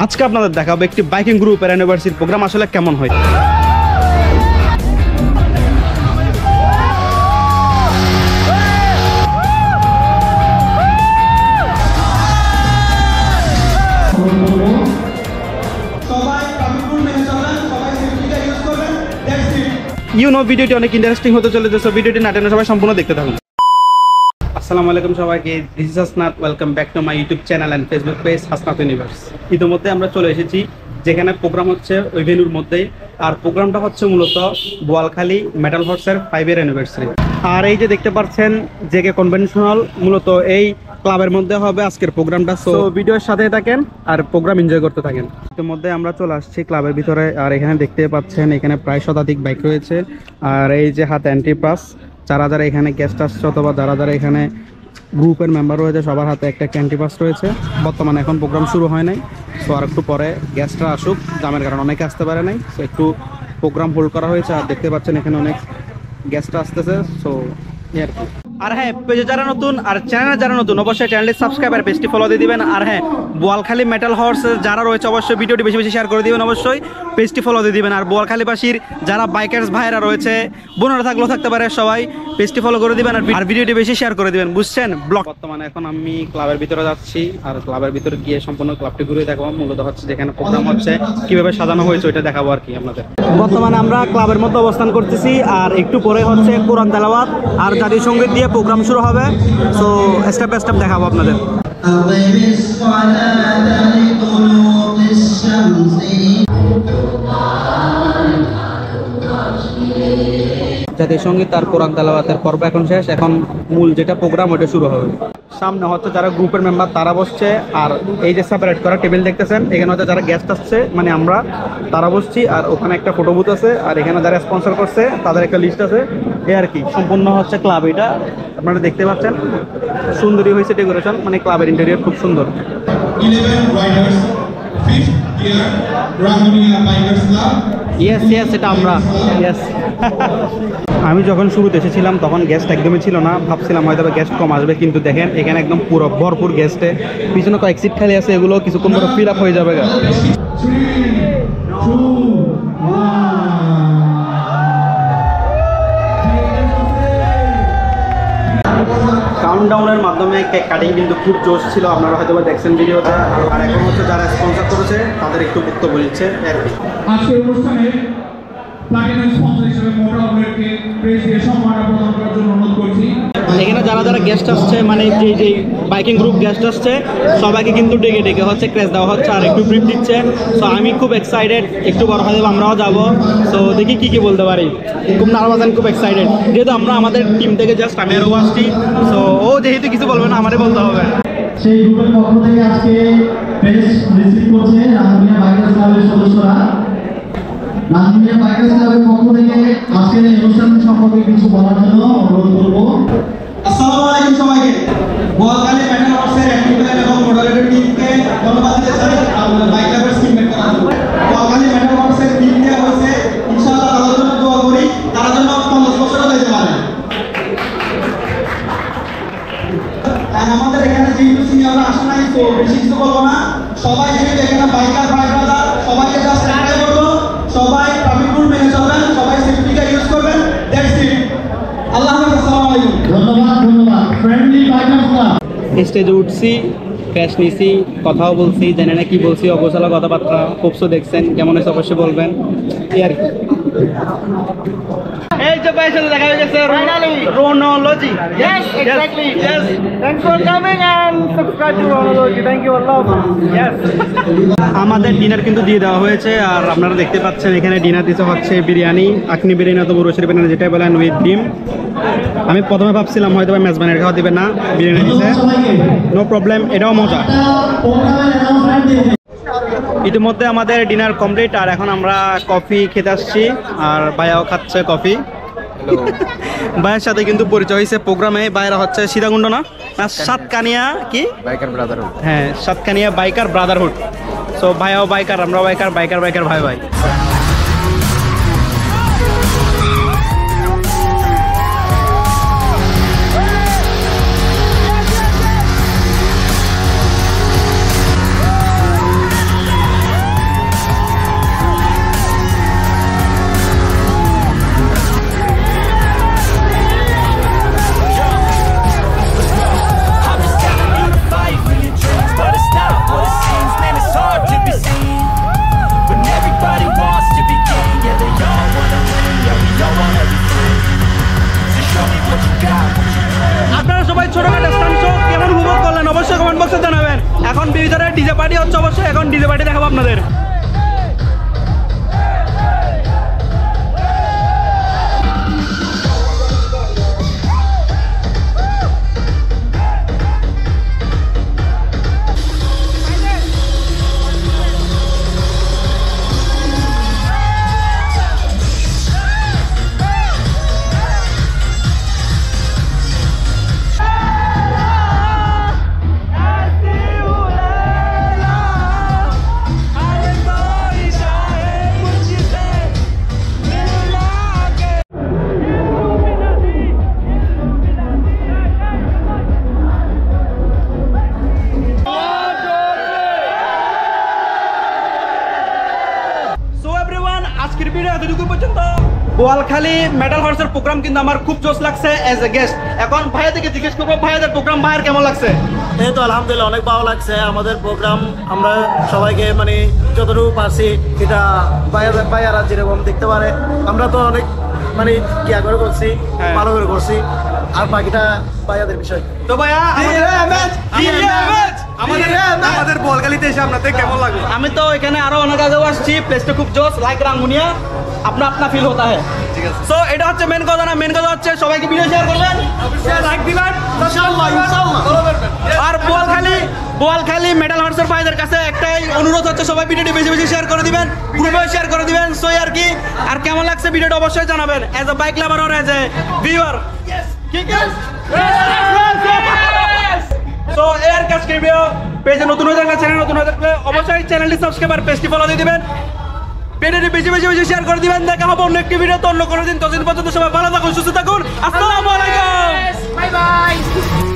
আজকে আপনাদের দেখাবো একটি বাইকিং গ্রুপের অ্যানিভার্সারি প্রোগ্রাম আসলে কেমন হয়। ভিডিওটি অনেক ইন্টারেস্টিং হতে চলেছে, সো ভিডিওটি না টেনে সবাই সম্পূর্ণ দেখতে থাকুন। আসসালামু আলাইকুম সবাইকে, this is Hasnat. Welcome back to my YouTube channel and Facebook page Hasnat universe. ইতিমধ্যে আমরা চলে এসেছি যেখানে প্রোগ্রাম হচ্ছে ওই ভেন্যুর মধ্যেই, আর প্রোগ্রামটা হচ্ছে মূলত বোয়ালখালী মেটাল হর্সের 5 অ্যানিভার্সারি। আর এই যে দেখতে পাচ্ছেন জেকে কনভেনশনাল, মূলত এই ক্লাবের মধ্যে হবে আজকের প্রোগ্রামটা। সো ভিডিওর সাথে থাকেন আর প্রোগ্রাম এনজয় করতে থাকেন। ইতিমধ্যে আমরা চলে আসছি ক্লাবের ভিতরে, আর এখানে দেখতে পাচ্ছেন এখানে প্রায় শতাধিক বাইক রয়েছে। আর এই যে হাতে এন্ট্রি পাস, যারা যারা এখানে গেস্ট আসছে অথবা যারা যারা এখানে গ্রুপের মেম্বার রয়েছে সবার হাতে একটা এন্ট্রি পাস রয়েছে। বর্তমানে এখন প্রোগ্রাম শুরু হয় নাই, সো আর একটু পরে গেস্টরা আসুক, জামের কারণে অনেকে আসতে পারে নাই, সো একটু প্রোগ্রাম হোল্ড করা হয়েছে। আর দেখতে পাচ্ছেন এখানে অনেক গেস্ট আসতেছে, সো আর কি। আর হ্যাঁ, পেজে যারা নতুন আর চ্যানেলে যারা নতুন অবশ্যই চ্যানেলটি সাবস্ক্রাইব আর পেজটি ফলো দিয়ে দিবেন। আর হ্যাঁ, বোয়ালখালী মেটাল হর্স যারা রয়েছে অবশ্যই ভিডিওটি বেশি বেশি শেয়ার করে দিবেন, অবশ্যই পেজটি ফলো দিয়ে দিবেন। আর বোয়ালখালীবাসীর যারা বাইকার্স ভাইরা রয়েছে, বোনেরা থাকলেও থাকতে পারে, সবাই পেজটি ফলো করে দিবেন আর ভিডিওটি বেশি শেয়ার করে দিবেন, বুঝছেন? ব্লগ বর্তমানে এখন আমি ক্লাবের ভিতরে যাচ্ছি, আর ক্লাবের ভিতরে গিয়ে সম্পূর্ণ ক্লাবটি ঘুরে দেখাবো। মূলত হচ্ছে যেখানে প্রোগ্রাম হচ্ছে কিভাবে সাজানো হয়েছে ওইটা দেখাবো আর কি আপনাদের। বর্তমানে আমরা ক্লাবের মধ্যে অবস্থান করতেছি, আর একটু পরে হচ্ছে কোরআন তেলাওয়াত আর জাতীয় সঙ্গীত দিয়ে প্রোগ্রাম শুরু হবে। সো স্টেপ বাই স্টেপ দেখাবো আপনাদের। জাতীয় সঙ্গীত আর কোরআন তেলাওয়াতের পর্ব এখন শেষ, এখন মূল যেটা প্রোগ্রাম ওটা শুরু হবে। সামনে হচ্ছে যারা গ্রুপের মেম্বার তারা বসছে, আর এই যে সেপারেট করা টেবিল দেখতেছেন এখানে হচ্ছে যারা গেস্ট আসছে মানে আমরা, তারা বসছি। আর ওখানে একটা ফটো বুথ আছে, আর এখানে যারা স্পন্সর করছে তাদের একটা লিস্ট আছে, এই আর কি। সম্পূর্ণ হচ্ছে ক্লাব, এটা আপনারা দেখতে পাচ্ছেন সুন্দরই হয়েছে ডেকোরেশন, মানে ক্লাবের ইন্টেরিয়র খুব সুন্দর। 11 riders, 5th year Rangonia Bikers Club. Yes এটা আমরা, ইয়েস। আমি যখন শুরুতে এসেছিলাম তখন গেস্ট একদমই ছিল না, ভাবছিলাম হয়তো গেস্ট কম আসবে, কিন্তু দেখেন এখানে একদম পুরো ভরপুর গেস্টে। পিছনে কয়েক সিট খালি আছে, এগুলো কিছুক্ষণ পরে ফিল আপ হয়ে যাবে। 3, 2, 1. কাউন্টডাউনের মাধ্যমে কেক কাটিং কিন্তু খুব জোশ ছিল, আপনারা হয়তো দেখছেন ভিডিওতে। আর এখন হচ্ছে যারা স্পন্সর করেছে তাদের একটু বক্তব্য দিচ্ছে আর কি। আজকের অনুষ্ঠানে প্লাটিনাম স্পন্সর হিসেবে মোটরওয়েকে প্রেস দিয়ে সম্মান প্রদান করার জন্য অনুরোধ করছি। এখানে যারা যারা গেস্ট আসছে, মানে যে বাইকিং গ্রুপ গেস্ট আসছে সবাইকে কিন্তু ডেকে ডেকে হচ্ছে ক্রেস দেওয়া হচ্ছে আর একটু ব্রিফ দিচ্ছে। সো আমি খুব এক্সাইটেড, একটু বড় হয়ে যাবো আমরাও যাবো। সো দেখি কি বলতে পারি, খুব নার্ভাস অ্যান্ড খুব এক্সাইটেড, যেহেতু আমরা আমাদের টিম থেকে জাস্ট আমি আরও আসছি। সো ও যেহেতু কিছু বলবে না, আমারই বলতে হবে। সেই গ্রুপের পক্ষ থেকে আজকে প্রেস রিসিভ করছে রাঙ্গুনিয়া বাইকার্স ক্লাবের সদস্যরা। রাঙ্গুনিয়া বাইকার্স ক্লাবের পক্ষ থেকে আজকের এই অনুষ্ঠান সম্পর্কে কিছু বলার জন্য অনুরোধ করব। আসসালামু আলাইকুম সবাইকে। বোয়ালখালী মেটাল হর্সের অ্যাক্টিভিটি এবং মডারেটর টিমকে ধন্যবাদ দিতে চাই আমাদের বাইক লাভার্স টিম মেট করার জন্য। বোয়ালখালী মেটাল হর্সের টিম দেওয়া হয়েছে, ইনশাআল্লাহ তাদের জন্য দোয়া করি, তারা যেন 50 বছরও যেতে পারে। আর আমাদের এখানে যেহেতু সিনিয়ররা আসে নাই, তো বেশি কিছু বলবো না। সবাই যেহেতু এখানে বাইকার ভাই ব্রাদার, সবাইকে জাস্ট একটাই বলবো, সবাই ট্রাফিক রুল মেনে চলবেন, সবাই সেফটি কার ইউজ করবেন। That's it. আল্লাহ হাফেজ, আসসালামু আলাইকুম। ধন্যবাদ। Friendly bikers club. স্টেজে উঠছি, ক্র্যাশ নিছি, কথাও বলছি, জানি না কি বলছি, অগোছালো কথাবার্তা। হোপসো দেখছেন, কেমন হয়েছে অবশ্যই বলবেন, এই আর কি। এই যে ভাইয়ের সাথে দেখা হয়ে গেছে, রোনোলজি। Yes, exactly. Yes. Thanks for coming and subscribe to Ronology. Thank you, Allah. Yes. আমাদের ডিনার কিন্তু দিয়ে দেওয়া হয়েছে, আর আপনারা দেখতে পাচ্ছেন এখানে ডিনার দিতে হচ্ছে বিরিয়ানি, আখনি বিরিয়ানি অথবা রসুন বিরিয়ানি যেটাই বলেন, উইথ ডিম। আমি প্রথমে ভাবছিলাম হয়তো মেজবানের খাওয়া দিবে না, বিরিয়ানি দিচ্ছে, নো প্রবলেম, এটাও মজা। ইতিমধ্যে আমাদের ডিনার কমপ্লিট, আর এখন আমরা কফি খেতে আসছি, আর ভাইয়াও খাচ্ছে কফি। ভাইয়ের সাথে কিন্তু পরিচয় হয়েছে প্রোগ্রামে। ভাইয়েরা হচ্ছে সীতাকুণ্ড না সাতকানিয়া কি বাইকার ব্রাদারহুড, হ্যাঁ সাতকানিয়া বাইকার ব্রাদারহুড। সো ভাইয়াও বাইকার, আমরাও বাইকার, বাইকার বাইকার ভাই ভাই। ভিতরে ডিজে পার্টি হচ্ছে অবশ্যই, এখন ডিজে পার্টি দেখাবো আপনাদের। আজকের ভিডিও এতটুকু পর্যন্ত। বোয়ালখালী মেটাল হর্সের প্রোগ্রাম কিন্তু আমার খুব জোশ লাগছে এজ এ গেস্ট। এখন ভাইয়া থেকে জিজ্ঞেস করবো ভাইয়াদের প্রোগ্রাম ভাইয়ের কেমন লাগছে? এই তো আলহামদুলিল্লাহ অনেক ভালো লাগছে আমাদের প্রোগ্রাম। আমরা সবাইকে মানে যতটুকু পারছি এটা ভাইয়ারা যেরকম দেখতে পারে আমরা তো অনেক মানে কেয়ার করে করছি, ভালো করে করছি, আর বাকিটা ভাইয়াদের বিষয়। তো ভাইয়া আমাদের বোয়ালখালীতে এসে আপনাদের কেমন লাগলো? আমি তো এখানে আরো অনেক আগেও আসছি, প্লেসটা খুব জোশ, লাইক রাঙ্গুনিয়া अपना अपना फील होता है। ठीक है सो এটা হচ্ছে মেন কথা না, মেন কথা হচ্ছে সবাইকে ভিডিও শেয়ার করবেন, লাইক দিবেন ইনশাআল্লাহ ইনশাআল্লাহ। আর বোয়ালখালী মেটাল হর্সের ভাইদের কাছে একটাই অনুরোধ হচ্ছে সবাই ভিডিওটি বেশি বেশি শেয়ার করে দিবেন, গ্রুপে শেয়ার করে দিবেন। সো আর কি, আর কেমন লাগছে ভিডিওটা অবশ্যই জানাবেন as a bike lover or as a viewer. ঠিক আছে সো এর কাছে ভিডিও পেজে নতুন হয়ে থাকলে, চ্যানেল নতুন হয়ে থাকলে অবশ্যই চ্যানেলটি সাবস্ক্রাইব আর পেজটি ফলো দিয়ে দিবেন, ভিডিওটি বেশি বেশি বেশি শেয়ার করে দিবেন। দেখা হবে অন্য একটি ভিডিও, অন্য কোনো দিন। ততদিন পর্যন্ত সবাই ভালো থাকুন, সুস্থ থাকুন। আসসালামু আলাইকুম, বাই বাই।